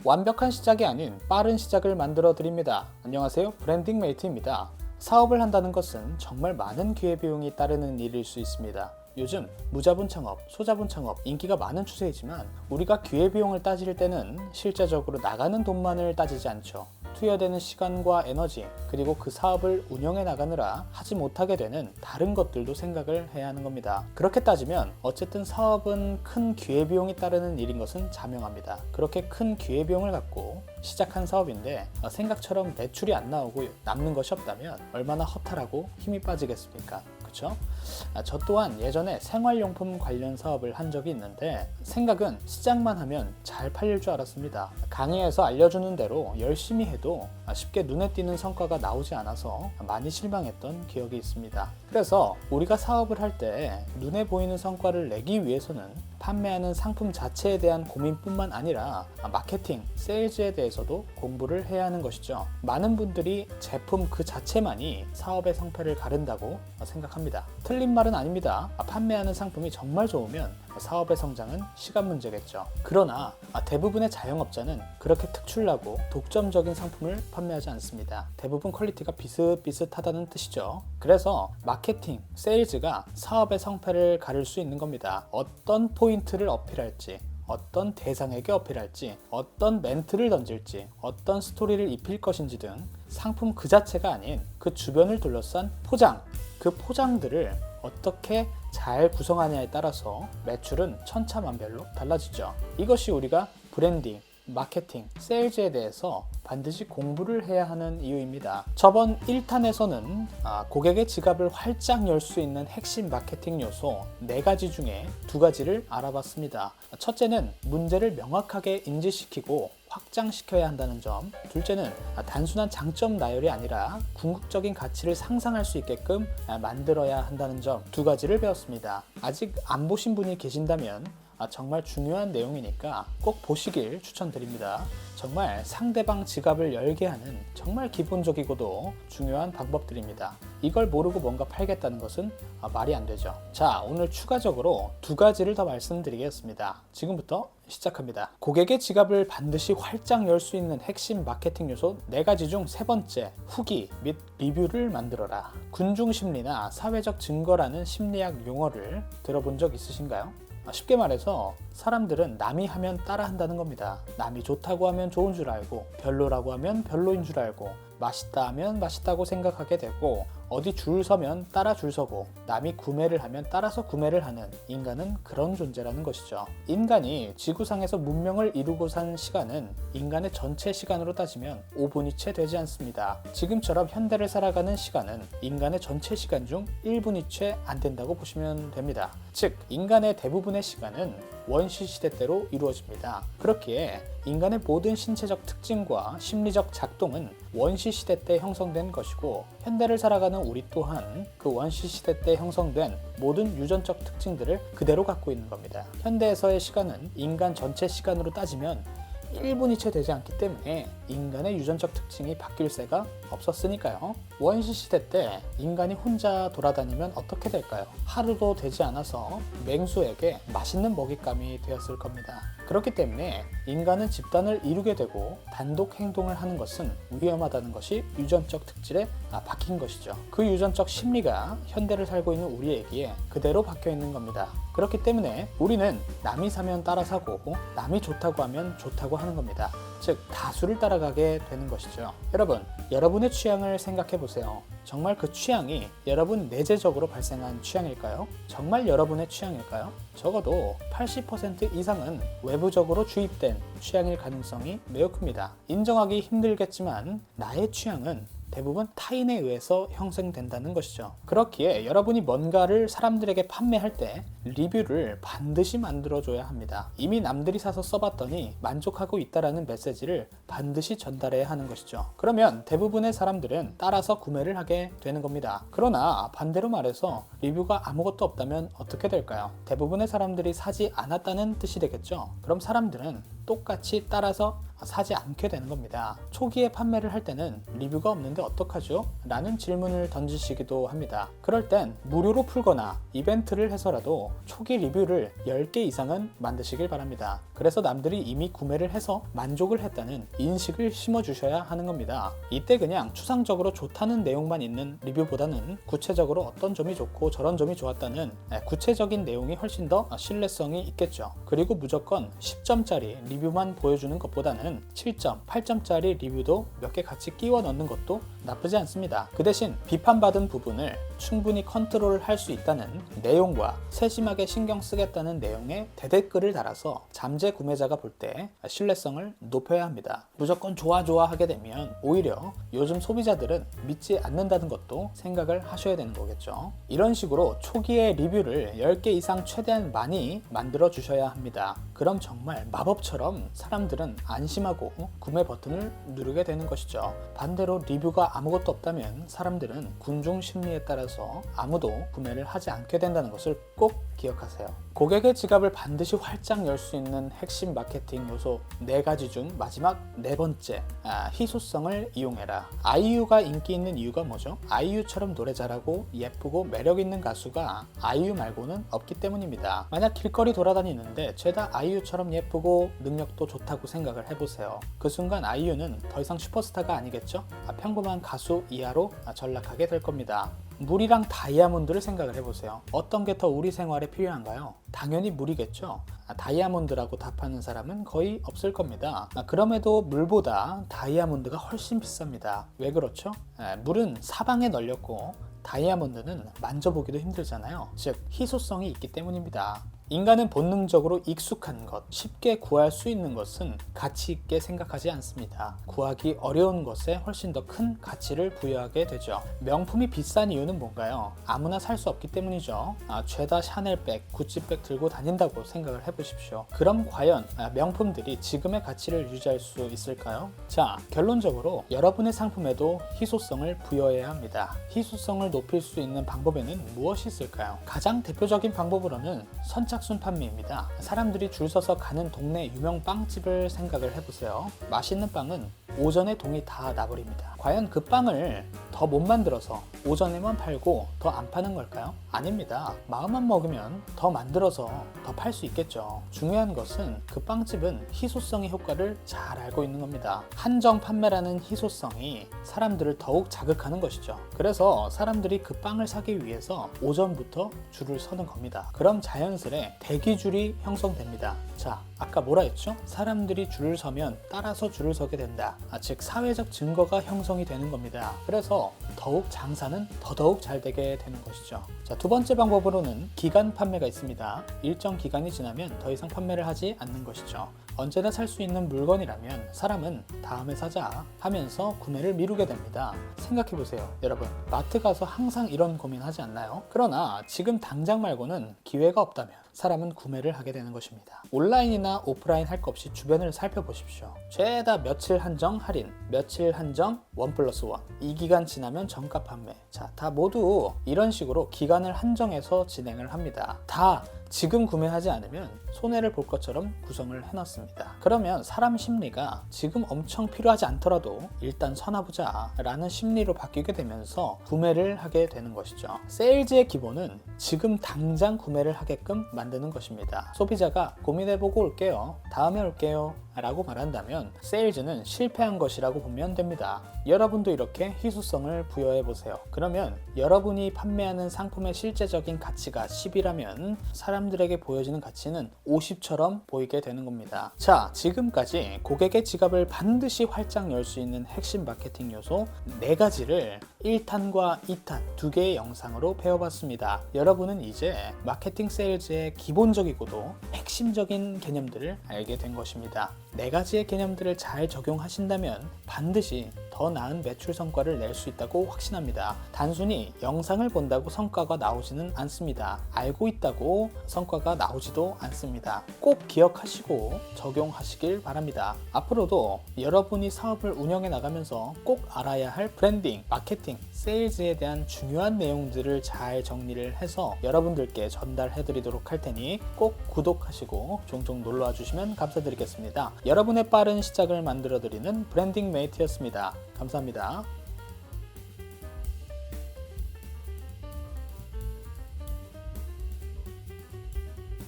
완벽한 시작이 아닌 빠른 시작을 만들어 드립니다. 안녕하세요, 브랜딩 메이트입니다. 사업을 한다는 것은 정말 많은 기회비용이 따르는 일일 수 있습니다. 요즘 무자본 창업, 소자본 창업 인기가 많은 추세이지만 우리가 기회비용을 따질 때는 실제적으로 나가는 돈만을 따지지 않죠. 투여되는 시간과 에너지, 그리고 그 사업을 운영해 나가느라 하지 못하게 되는 다른 것들도 생각을 해야 하는 겁니다. 그렇게 따지면 어쨌든 사업은 큰 기회비용이 따르는 일인 것은 자명합니다. 그렇게 큰 기회비용을 갖고 시작한 사업인데 생각처럼 매출이 안 나오고 남는 것이 없다면 얼마나 허탈하고 힘이 빠지겠습니까? 그렇죠? 저 또한 예전에 생활용품 관련 사업을 한 적이 있는데 생각은 시작만 하면 잘 팔릴 줄 알았습니다. 강의에서 알려주는 대로 열심히 해도 쉽게 눈에 띄는 성과가 나오지 않아서 많이 실망했던 기억이 있습니다. 그래서 우리가 사업을 할 때 눈에 보이는 성과를 내기 위해서는 판매하는 상품 자체에 대한 고민뿐만 아니라 마케팅, 세일즈에 대해서도 공부를 해야 하는 것이죠. 많은 분들이 제품 그 자체만이 사업의 성패를 가른다고 생각합니다. 틀린 말은 아닙니다. 판매하는 상품이 정말 좋으면 사업의 성장은 시간 문제겠죠. 그러나 대부분의 자영업자는 그렇게 특출나고 독점적인 상품을 판매하지 않습니다. 대부분 퀄리티가 비슷비슷하다는 뜻이죠. 그래서 마케팅, 세일즈가 사업의 성패를 가를 수 있는 겁니다. 어떤 포인트를 어필할지, 어떤 대상에게 어필할지, 어떤 멘트를 던질지, 어떤 스토리를 입힐 것인지 등 상품 그 자체가 아닌 그 주변을 둘러싼 포장, 그 포장들을 어떻게 잘 구성하냐에 따라서 매출은 천차만별로 달라지죠. 이것이 우리가 브랜딩, 마케팅, 세일즈에 대해서 반드시 공부를 해야 하는 이유입니다. 저번 1탄에서는 고객의 지갑을 활짝 열 수 있는 핵심 마케팅 요소 4가지 중에 2가지를 알아봤습니다. 첫째는 문제를 명확하게 인지시키고 확장시켜야 한다는 점, 둘째는 단순한 장점 나열이 아니라 궁극적인 가치를 상상할 수 있게끔 만들어야 한다는 점, 2가지를 배웠습니다. 아직 안 보신 분이 계신다면 정말 중요한 내용이니까 꼭 보시길 추천드립니다. 정말 상대방 지갑을 열게 하는 정말 기본적이고도 중요한 방법들입니다. 이걸 모르고 뭔가 팔겠다는 것은 말이 안 되죠. 자, 오늘 추가적으로 2가지를 더 말씀드리겠습니다. 지금부터 시작합니다. 고객의 지갑을 반드시 활짝 열 수 있는 핵심 마케팅 요소 4가지 중 3번째, 후기 및 리뷰를 만들어라. 군중심리나 사회적 증거라는 심리학 용어를 들어본 적 있으신가요? 쉽게 말해서 사람들은 남이 하면 따라한다는 겁니다. 남이 좋다고 하면 좋은 줄 알고, 별로라고 하면 별로인 줄 알고, 맛있다 하면 맛있다고 생각하게 되고, 어디 줄 서면 따라 줄 서고, 남이 구매를 하면 따라서 구매를 하는 인간은 그런 존재라는 것이죠. 인간이 지구상에서 문명을 이루고 산 시간은 인간의 전체 시간으로 따지면 5분이 채 되지 않습니다. 지금처럼 현대를 살아가는 시간은 인간의 전체 시간 중 1분이 채 안 된다고 보시면 됩니다. 즉, 인간의 대부분의 시간은 원시 시대 때로 이루어집니다. 그렇기에 인간의 모든 신체적 특징과 심리적 작동은 원시 시대 때 형성된 것이고, 현대를 살아가는 우리 또한 그 원시 시대 때 형성된 모든 유전적 특징들을 그대로 갖고 있는 겁니다. 현대에서의 시간은 인간 전체 시간으로 따지면 1분이 채 되지 않기 때문에 인간의 유전적 특징이 바뀔 새가 없었으니까요. 원시 시대 때 인간이 혼자 돌아다니면 어떻게 될까요? 하루도 되지 않아서 맹수에게 맛있는 먹잇감이 되었을 겁니다. 그렇기 때문에 인간은 집단을 이루게 되고 단독 행동을 하는 것은 위험하다는 것이 유전적 특질에 박힌 것이죠. 그 유전적 심리가 현대를 살고 있는 우리에게 그대로 박혀 있는 겁니다. 그렇기 때문에 우리는 남이 사면 따라 사고, 남이 좋다고 하면 좋다고 하는 겁니다. 즉, 다수를 따라가게 되는 것이죠. 여러분의 취향을 생각해 보세요. 정말 그 취향이 여러분 내재적으로 발생한 취향일까요? 정말 여러분의 취향일까요? 적어도 80% 이상은 외부적으로 주입된 취향일 가능성이 매우 큽니다. 인정하기 힘들겠지만 나의 취향은 대부분 타인에 의해서 형성된다는 것이죠. 그렇기에 여러분이 뭔가를 사람들에게 판매할 때 리뷰를 반드시 만들어줘야 합니다. 이미 남들이 사서 써봤더니 만족하고 있다라는 메시지를 반드시 전달해야 하는 것이죠. 그러면 대부분의 사람들은 따라서 구매를 하게 되는 겁니다. 그러나 반대로 말해서 리뷰가 아무것도 없다면 어떻게 될까요? 대부분의 사람들이 사지 않았다는 뜻이 되겠죠. 그럼 사람들은 똑같이 따라서 사지 않게 되는 겁니다. 초기에 판매를 할 때는 리뷰가 없는데 어떡하죠? 라는 질문을 던지시기도 합니다. 그럴 땐 무료로 풀거나 이벤트를 해서라도 초기 리뷰를 10개 이상은 만드시길 바랍니다. 그래서 남들이 이미 구매를 해서 만족을 했다는 인식을 심어주셔야 하는 겁니다. 이때 그냥 추상적으로 좋다는 내용만 있는 리뷰보다는 구체적으로 어떤 점이 좋고 저런 점이 좋았다는 구체적인 내용이 훨씬 더 신뢰성이 있겠죠. 그리고 무조건 10점짜리 리뷰만 보여주는 것보다는 7점, 8점짜리 리뷰도 몇 개 같이 끼워 넣는 것도 나쁘지 않습니다. 그 대신 비판받은 부분을 충분히 컨트롤할 수 있다는 내용과 세심하게 신경 쓰겠다는 내용의 대댓글을 달아서 잠재 구매자가 볼 때 신뢰성을 높여야 합니다. 무조건 좋아 하게 되면 오히려 요즘 소비자들은 믿지 않는다는 것도 생각을 하셔야 되는 거겠죠. 이런 식으로 초기에 리뷰를 10개 이상 최대한 많이 만들어 주셔야 합니다. 그럼 정말 마법처럼 사람들은 안심하고 구매 버튼을 누르게 되는 것이죠. 반대로 리뷰가 아무것도 없다면 사람들은 군중 심리에 따라서 아무도 구매를 하지 않게 된다는 것을 꼭 기억하세요. 고객의 지갑을 반드시 활짝 열 수 있는 핵심 마케팅 요소 4가지 중 마지막 4번째, 희소성을 이용해라. 아이유가 인기 있는 이유가 뭐죠? 아이유처럼 노래 잘하고 예쁘고 매력 있는 가수가 아이유 말고는 없기 때문입니다. 만약 길거리 돌아다니는데 죄다 아이유처럼 예쁘고 능력도 좋다고 생각을 해보세요. 그 순간 아이유는 더 이상 슈퍼스타가 아니겠죠? 평범한 가수 이하로 전락하게 될 겁니다. 물이랑 다이아몬드를 생각을 해보세요. 어떤 게 더 우리 생활에 필요한가요? 당연히 물이겠죠. 다이아몬드라고 답하는 사람은 거의 없을 겁니다. 그럼에도 물보다 다이아몬드가 훨씬 비쌉니다. 왜 그렇죠? 물은 사방에 널렸고 다이아몬드는 만져보기도 힘들잖아요. 즉 희소성이 있기 때문입니다. 인간은 본능적으로 익숙한 것, 쉽게 구할 수 있는 것은 가치 있게 생각하지 않습니다. 구하기 어려운 것에 훨씬 더 큰 가치를 부여하게 되죠. 명품이 비싼 이유는 뭔가요? 아무나 살 수 없기 때문이죠. 죄다 샤넬백, 구찌백 들고 다닌다고 생각을 해보십시오. 그럼 과연 명품들이 지금의 가치를 유지할 수 있을까요? 자, 결론적으로 여러분의 상품에도 희소성을 부여해야 합니다. 희소성을 높일 수 있는 방법에는 무엇이 있을까요? 가장 대표적인 방법으로는 선착순 판매입니다. 사람들이 줄 서서 가는 동네 유명 빵집을 생각을 해보세요. 맛있는 빵은 오전에 동이 다 나버립니다. 과연 그 빵을 더 못 만들어서 오전에만 팔고 더 안 파는 걸까요? 아닙니다. 마음만 먹으면 더 만들어서 더 팔 수 있겠죠. 중요한 것은 그 빵집은 희소성의 효과를 잘 알고 있는 겁니다. 한정 판매라는 희소성이 사람들을 더욱 자극하는 것이죠. 그래서 사람들이 그 빵을 사기 위해서 오전부터 줄을 서는 겁니다. 그럼 자연스레 대기줄이 형성됩니다. 자, 아까 뭐라 했죠? 사람들이 줄을 서면 따라서 줄을 서게 된다. 즉 사회적 증거가 형성이 되는 겁니다. 그래서 더욱 장사는 더더욱 잘 되게 되는 것이죠. 자, 두 번째 방법으로는 기간 판매가 있습니다. 일정 기간이 지나면 더 이상 판매를 하지 않는 것이죠. 언제나 살 수 있는 물건이라면 사람은 다음에 사자 하면서 구매를 미루게 됩니다. 생각해보세요. 여러분, 마트 가서 항상 이런 고민하지 않나요? 그러나 지금 당장 말고는 기회가 없다면 사람은 구매를 하게 되는 것입니다. 온라인이나 오프라인 할 것 없이 주변을 살펴보십시오. 죄다 며칠 한정 할인, 며칠 한정 1+1, 이 기간 지나면 정가 판매. 자, 다 모두 이런 식으로 기간을 한정해서 진행을 합니다. 다 지금 구매하지 않으면 손해를 볼 것처럼 구성을 해놨습니다. 그러면 사람 심리가 지금 엄청 필요하지 않더라도 일단 사놔보자 라는 심리로 바뀌게 되면서 구매를 하게 되는 것이죠. 세일즈의 기본은 지금 당장 구매를 하게끔 만드는 것입니다. 소비자가 고민해보고 올게요, 다음에 올게요 라고 말한다면 세일즈는 실패한 것이라고 보면 됩니다. 여러분도 이렇게 희소성을 부여해보세요. 그러면 여러분이 판매하는 상품의 실제적인 가치가 10이라면 사람들에게 보여지는 가치는 50처럼 보이게 되는 겁니다. 자, 지금까지 고객의 지갑을 반드시 활짝 열 수 있는 핵심 마케팅 요소 4가지를 1탄과 2탄 2개의 영상으로 배워봤습니다. 여러분은 이제 마케팅 세일즈의 기본적이고도 핵심적인 개념들을 알게 된 것입니다. 4가지의 개념들을 잘 적용하신다면 반드시 더 나은 매출 성과를 낼 수 있다고 확신합니다. 단순히 영상을 본다고 성과가 나오지는 않습니다. 알고 있다고 성과가 나오지도 않습니다. 꼭 기억하시고 적용하시길 바랍니다. 앞으로도 여러분이 사업을 운영해 나가면서 꼭 알아야 할 브랜딩, 마케팅, 세일즈에 대한 중요한 내용들을 잘 정리를 해서 여러분들께 전달해 드리도록 할 테니 꼭 구독하시고 종종 놀러와 주시면 감사드리겠습니다. 여러분의 빠른 시작을 만들어드리는 브랜딩 메이트였습니다. 감사합니다.